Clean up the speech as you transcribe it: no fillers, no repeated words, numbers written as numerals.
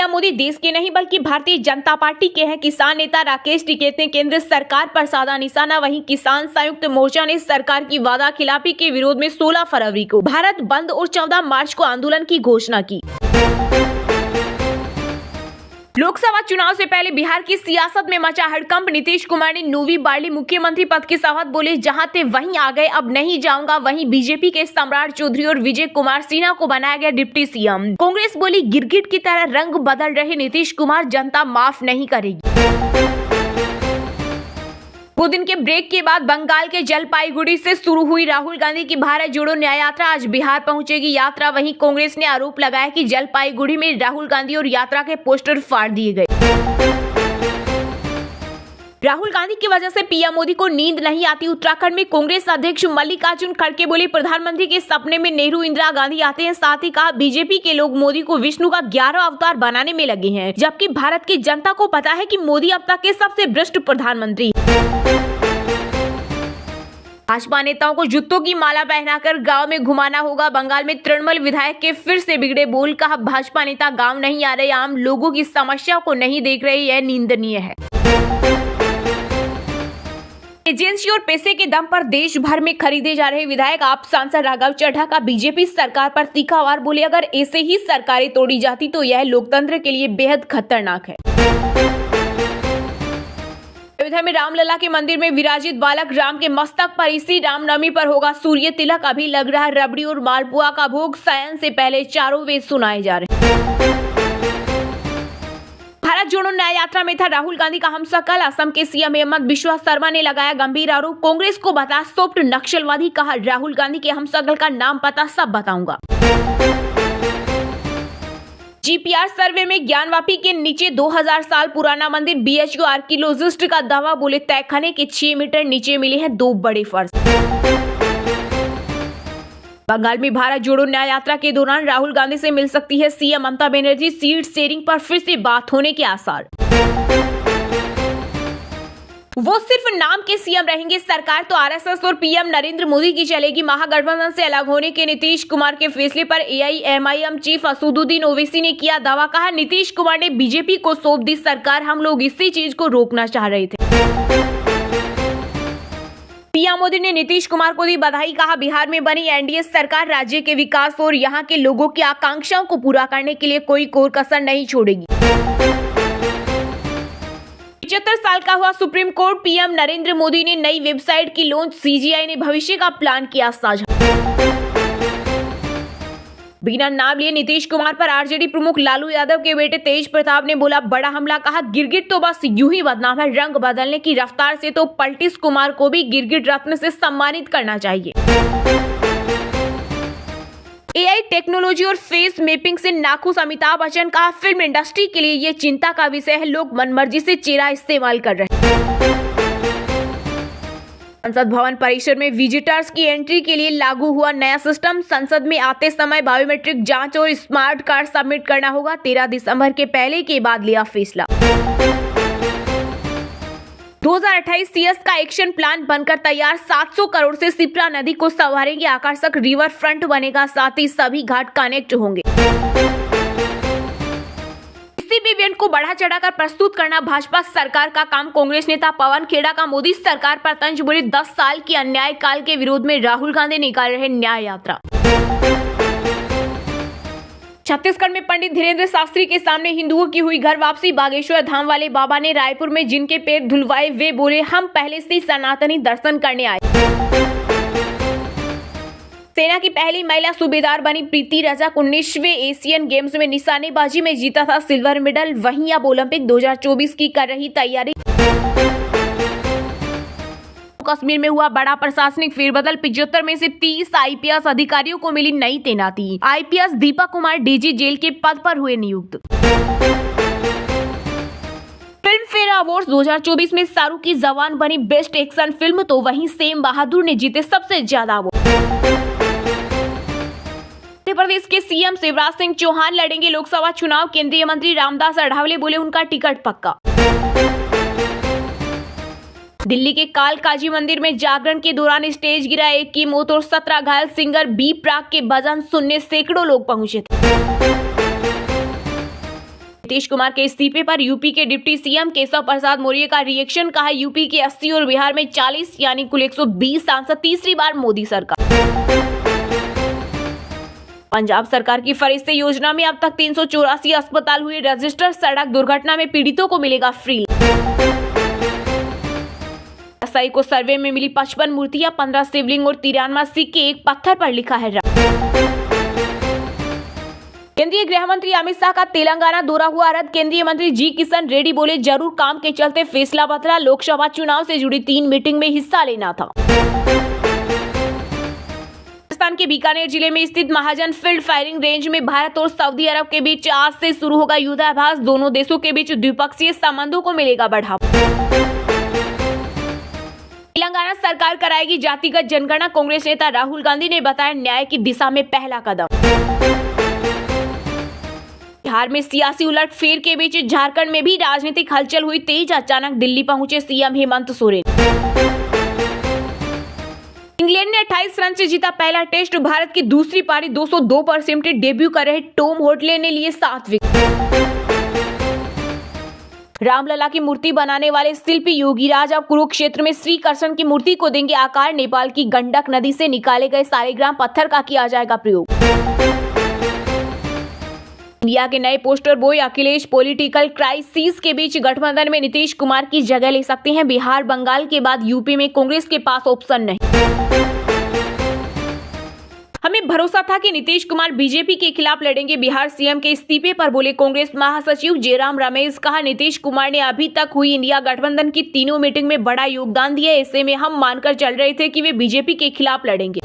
PM Modi देश के नहीं बल्कि भारतीय जनता पार्टी के हैं। किसान नेता राकेश टिकैत ने केंद्र सरकार पर साधा निशाना। वहीं किसान संयुक्त मोर्चा ने सरकार की वादा खिलाफी के विरोध में 16 फरवरी को भारत बंद और 14 मार्च को आंदोलन की घोषणा की। लोकसभा चुनाव से पहले बिहार की सियासत में मचा हड़कंप। नीतीश कुमार ने 9वीं बार मुख्यमंत्री पद की शपथ। बोले, जहां थे वहीं आ गए, अब नहीं जाऊंगा। वहीं बीजेपी के सम्राट चौधरी और विजय कुमार सिन्हा को बनाया गया डिप्टी सीएम। कांग्रेस बोली, गिरगिट की तरह रंग बदल रहे नीतीश कुमार, जनता माफ नहीं करेगी। 2 दिन के ब्रेक के बाद बंगाल के जलपाईगुड़ी से शुरू हुई राहुल गांधी की भारत जोड़ो न्याय यात्रा आज बिहार पहुंचेगी। यात्रा वहीं कांग्रेस ने आरोप लगाया कि जलपाईगुड़ी में राहुल गांधी और यात्रा के पोस्टर फाड़ दिए गए। राहुल गांधी की वजह से पीएम मोदी को नींद नहीं आती। उत्तराखंड में कांग्रेस अध्यक्ष मल्लिकार्जुन खड़गे बोले, प्रधानमंत्री के सपने में नेहरू इंदिरा गांधी आते हैं। साथ ही कहा, बीजेपी के लोग मोदी को विष्णु का 11वां अवतार बनाने में लगे हैं, जबकि भारत की जनता को पता है कि मोदी अब तक के सबसे भ्रष्ट प्रधानमंत्री। भाजपा नेताओं को जूतों की माला पहनाकर गांव में घुमाना होगा। बंगाल में तृणमूल विधायक के फिर से बिगड़े बोल। कहा, भाजपा नेता गांव नहीं आ रहे, आम लोगों की समस्या को नहीं देख रहे, यह निंदनीय है। एजेंसी और पैसे के दम पर देश भर में खरीदे जा रहे विधायक आप सांसद राघव चड्ढा का बीजेपी सरकार पर तीखा वार। बोले, अगर ऐसे ही सरकारें तोड़ी जाती तो यह लोकतंत्र के लिए बेहद खतरनाक है। अयोध्या में रामलला के मंदिर में विराजित बालक राम के मस्तक पर इसी रामनवमी पर होगा सूर्य तिलक। अभी लग रहा है रबड़ी और मालपुआ का भोग। शयन से पहले चारों वेद सुनाए जा रहे हैं। भारत जोड़ो न्याय यात्रा में था राहुल गांधी का हमशक्ल। असम के सीएम हेमंत बिस्वा शर्मा ने लगाया गंभीर आरोप। कांग्रेस को बता सॉफ्ट नक्सलवादी। कहा, राहुल गांधी के हमशक्ल का नाम पता सब बताऊंगा। जीपीआर सर्वे में ज्ञानवापी के नीचे 2000 साल पुराना मंदिर। बीएचयू आर्कियोलॉजिस्ट का दावा। बोले, तहखाने के 6 मीटर नीचे मिले हैं 2 बड़े फर्श। बंगाल में भारत जोड़ो न्याय यात्रा के दौरान राहुल गांधी से मिल सकती है CM Mamata Banerjee. Seat sharing पर फिर से बात होने के आसार। वो सिर्फ नाम के सीएम रहेंगे, सरकार तो आरएसएस और पीएम नरेंद्र मोदी की चलेगी। महागठबंधन से अलग होने के नीतीश कुमार के फैसले पर एआईएमआईएम चीफ असदुद्दीन ओवैसी ने किया दावा। कहा, नीतीश कुमार ने बीजेपी को सौंप दी सरकार, हम लोग इसी चीज को रोकना चाह रहे थे। पीएम मोदी ने नीतीश कुमार को दी बधाई। कहा, बिहार में बनी एनडीए सरकार राज्य के विकास और यहां के लोगों की आकांक्षाओं को पूरा करने के लिए कोई कोर कसर नहीं छोड़ेगी। 75 साल का हुआ supreme court. PM Narendra Modi ने नई वेबसाइट की लॉन्च। सीजीआई ने भविष्य का प्लान किया साझा। बिना नाम लिए नीतीश कुमार पर आरजेडी प्रमुख लालू यादव के बेटे तेज प्रताप ने बोला बड़ा हमला। कहा, गिरगिट तो बस यूं ही बदनाम है, रंग बदलने की रफ्तार से तो पलटिस कुमार को भी गिरगिट रत्न से सम्मानित करना चाहिए। एआई टेक्नोलॉजी और फेस मैपिंग से नाखुश अमिताभ बच्चन। कहा, फिल्म इंडस्ट्री के लिए ये चिंता का विषय है, लोग मनमर्जी से चेहरा इस्तेमाल कर रहे हैं। संसद भवन परिसर में विजिटर्स की एंट्री के लिए लागू हुआ नया सिस्टम। संसद में आते समय बायोमेट्रिक जांच और स्मार्ट कार्ड सबमिट करना होगा। 13 दिसंबर के पहले के बाद लिया फैसला। 2028 सीएस का एक्शन प्लान बनकर तैयार। 700 करोड़ से शिप्रा नदी को संवारेंगे। आकर्षक रिवर फ्रंट बनेगा, साथ ही सभी घाट कनेक्ट होंगे। किसी भी इवेंट को बढ़ा चढ़ाकर प्रस्तुत करना भाजपा सरकार का काम। कांग्रेस नेता पवन खेड़ा का मोदी सरकार पर तंज। बोले, 10 साल की अन्याय काल के विरोध में राहुल गांधी निकाल रहे न्याय यात्रा। छत्तीसगढ़ में पंडित धीरेन्द्र शास्त्री के सामने हिंदुओं की हुई घर वापसी। बागेश्वर धाम वाले बाबा ने रायपुर में जिनके पैर धुलवाए वे बोले, हम पहले से सनातनी दर्शन करने आए। सेना की पहली महिला सूबेदार बनी प्रीति रजक। 19वें एशियन गेम्स में निशानेबाजी में जीता था सिल्वर मेडल। वहीं अब ओलंपिक 2024 की कर रही तैयारी। कश्मीर में हुआ बड़ा प्रशासनिक फेरबदल। 75 में से 30 आईपीएस अधिकारियों को मिली नई तैनाती। IPS Deepak Kumar DG jail के पद पर हुए नियुक्त। फिल्म फेयर अवार्ड्स 2024 में शाहरुख की जवान बनी बेस्ट एक्शन फिल्म, तो वहीं सेम बहादुर ने जीते सबसे ज्यादा अवार्ड। मध्य प्रदेश के सीएम शिवराज सिंह चौहान लड़ेंगे लोकसभा चुनाव। केंद्रीय मंत्री रामदास अठावले बोले, उनका टिकट पक्का। दिल्ली के कालकाजी मंदिर में जागरण के दौरान स्टेज गिरा, 1 की मौत और 17 घायल। सिंगर बी प्राक के भजन सुनने सैकड़ों लोग पहुंचे थे। नीतीश कुमार के इस्तीफे पर यूपी के डिप्टी सीएम केशव प्रसाद मौर्य का रिएक्शन। कहा यूपी के 80 और बिहार में 40 यानी कुल 120 सांसद तीसरी बार मोदी सरकार। पंजाब सरकार की फरिश्ते योजना में अब तक 384 अस्पताल हुए रजिस्टर। सड़क दुर्घटना में पीड़ितों को मिलेगा फ्री। एसआई को सर्वे में मिली 55 मूर्तियां, 15 शिवलिंग और 93 सिक्के एक पत्थर पर लिखा है राम। केंद्रीय गृह मंत्री अमित शाह का तेलंगाना दौरा हुआ रद्द। केंद्रीय मंत्री जी किशन रेड्डी बोले जरूर काम के चलते फैसला बदला। लोकसभा चुनाव से जुड़ी 3 मीटिंग में हिस्सा लेना था। राजस्थान के बीकानेर जिले में स्थित महाजन फील्ड फायरिंग रेंज में भारत और सऊदी अरब के बीच आज से शुरू होगा युद्धाभ्यास। दोनों देशों के बीच द्विपक्षीय संबंधों को मिलेगा बढ़ावा। तेलंगाना सरकार कराएगी जातिगत जनगणना। कांग्रेस नेता राहुल गांधी ने बताया न्याय की दिशा में पहला कदम। बिहार में सियासी उलटफेर के बीच झारखंड में भी राजनीतिक हलचल हुई तेज। अचानक दिल्ली पहुंचे सीएम हेमंत सोरेन। इंग्लैंड ने 28 रन से जीता पहला टेस्ट। भारत की दूसरी पारी 202 पर सिमटी। डेब्यू कर रहे टॉम होटले ने लिए 7 विकेट। रामलला की मूर्ति बनाने वाले शिल्पी योगीराज अब कुरुक्षेत्र में श्री कृष्ण की मूर्ति को देंगे आकार। नेपाल की गंडक नदी से निकाले गए सालिग्राम पत्थर का किया जाएगा प्रयोग। इंडिया के नए poster boy Akhilesh political crisis के बीच गठबंधन में नीतीश कुमार की जगह ले सकते हैं। बिहार बंगाल के बाद यूपी में कांग्रेस के पास ऑप्शन नहीं। हमें भरोसा था कि नीतीश कुमार बीजेपी के खिलाफ लड़ेंगे। बिहार सीएम के इस्तीफे पर बोले कांग्रेस महासचिव जयराम रमेश। कहा नीतीश कुमार ने अभी तक हुई इंडिया गठबंधन की तीनों मीटिंग में बड़ा योगदान दिया। ऐसे में हम मानकर चल रहे थे कि वे बीजेपी के खिलाफ लड़ेंगे।